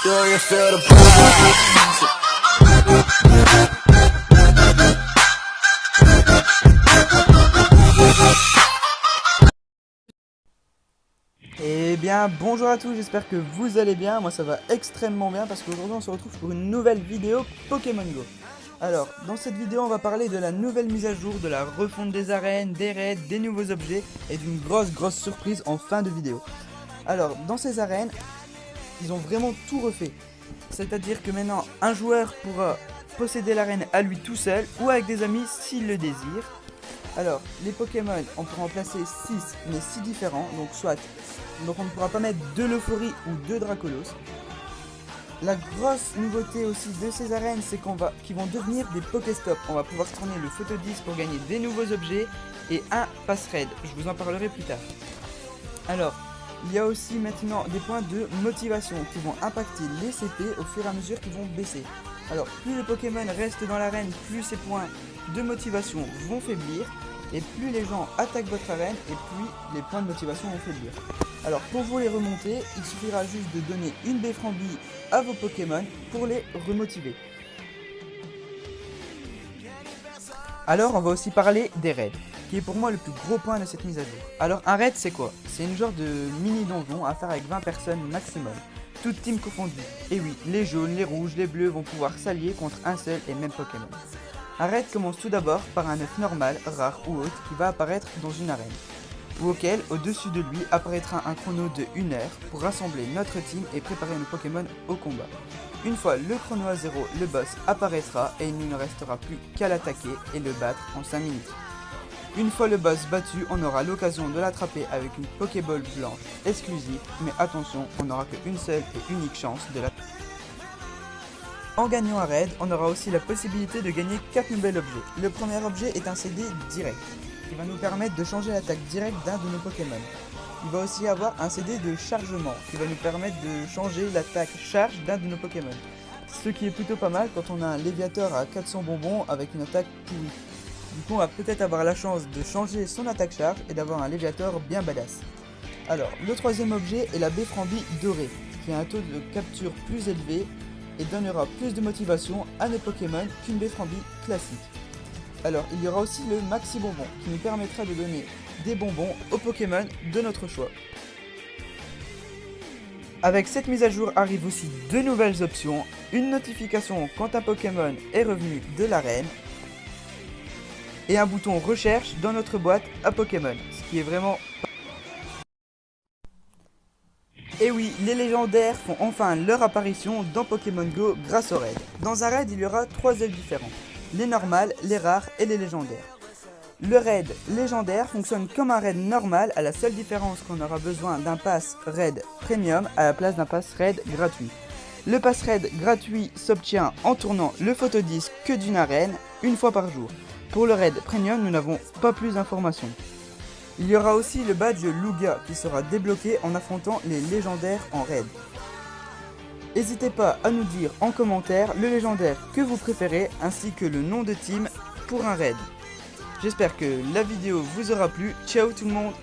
Do you feel the pride? Eh bien bonjour à tous, j'espère que vous allez bien, moi ça va extrêmement bien parce qu'aujourd'hui on se retrouve pour une nouvelle vidéo Pokémon Go. Alors dans cette vidéo on va parler de la nouvelle mise à jour, de la refonte des arènes, des raids, des nouveaux objets et d'une grosse surprise en fin de vidéo. Alors dans ces arènes, ils ont vraiment tout refait, c'est-à-dire que maintenant un joueur pourra posséder l'arène à lui tout seul ou avec des amis s'il le désire. Alors, les Pokémon, on pourra en placer 6, mais 6 différents, donc on ne pourra pas mettre 2 Lophorie ou 2 Dracolos. La grosse nouveauté aussi de ces arènes, c'est qu'ils vont devenir des Pokéstop. On va pouvoir tourner le photodisque pour gagner des nouveaux objets et un pass raid. Je vous en parlerai plus tard. Alors, il y a aussi maintenant des points de motivation qui vont impacter les CP au fur et à mesure qu'ils vont baisser. Alors, plus le Pokémon reste dans l'arène, plus ses points de motivation vont faiblir. Et plus les gens attaquent votre arène, et plus les points de motivation vont faiblir. Alors pour vous les remonter, il suffira juste de donner une Bframbie à vos Pokémon pour les remotiver. Alors on va aussi parler des raids, qui est pour moi le plus gros point de cette mise à jour. Alors un raid c'est quoi? C'est une genre de mini donjon à faire avec 20 personnes maximum, toutes teams confondues. Et oui, les jaunes, les rouges, les bleus vont pouvoir s'allier contre un seul et même Pokémon. Un raid commence tout d'abord par un œuf normal, rare ou autre qui va apparaître dans une arène, ou auquel au-dessus de lui apparaîtra un chrono de 1 heure pour rassembler notre team et préparer nos Pokémon au combat. Une fois le chrono à 0, le boss apparaîtra et il ne restera plus qu'à l'attaquer et le battre en 5 minutes. Une fois le boss battu, on aura l'occasion de l'attraper avec une Pokéball blanche exclusive, mais attention, on n'aura qu'une seule et unique chance de la... En gagnant un raid, on aura aussi la possibilité de gagner 4 nouveaux objets. Le premier objet est un CD direct, qui va nous permettre de changer l'attaque directe d'un de nos Pokémon. Il va aussi avoir un CD de chargement, qui va nous permettre de changer l'attaque charge d'un de nos Pokémon. Ce qui est plutôt pas mal quand on a un Léviator à 400 bonbons avec une attaque pourrie. Du coup on va peut-être avoir la chance de changer son attaque charge et d'avoir un Léviator bien badass. Alors, le troisième objet est la Bframbie dorée, qui a un taux de capture plus élevé et donnera plus de motivation à nos Pokémon qu'une Bframbie classique. Alors il y aura aussi le Maxi Bonbon qui nous permettra de donner des bonbons aux Pokémon de notre choix. Avec cette mise à jour arrivent aussi 2 nouvelles options, une notification quand un Pokémon est revenu de l'arène et un bouton recherche dans notre boîte à Pokémon, ce qui est vraiment... Et oui, les légendaires font enfin leur apparition dans Pokémon Go grâce au raid. Dans un raid, il y aura 3 ailes différents, les normales, les rares et les légendaires. Le raid légendaire fonctionne comme un raid normal, à la seule différence qu'on aura besoin d'un pass raid premium à la place d'un pass raid gratuit. Le pass raid gratuit s'obtient en tournant le photodisque que d'une arène une fois par jour. Pour le raid premium, nous n'avons pas plus d'informations. Il y aura aussi le badge Lugia qui sera débloqué en affrontant les légendaires en raid. N'hésitez pas à nous dire en commentaire le légendaire que vous préférez ainsi que le nom de team pour un raid. J'espère que la vidéo vous aura plu. Ciao tout le monde!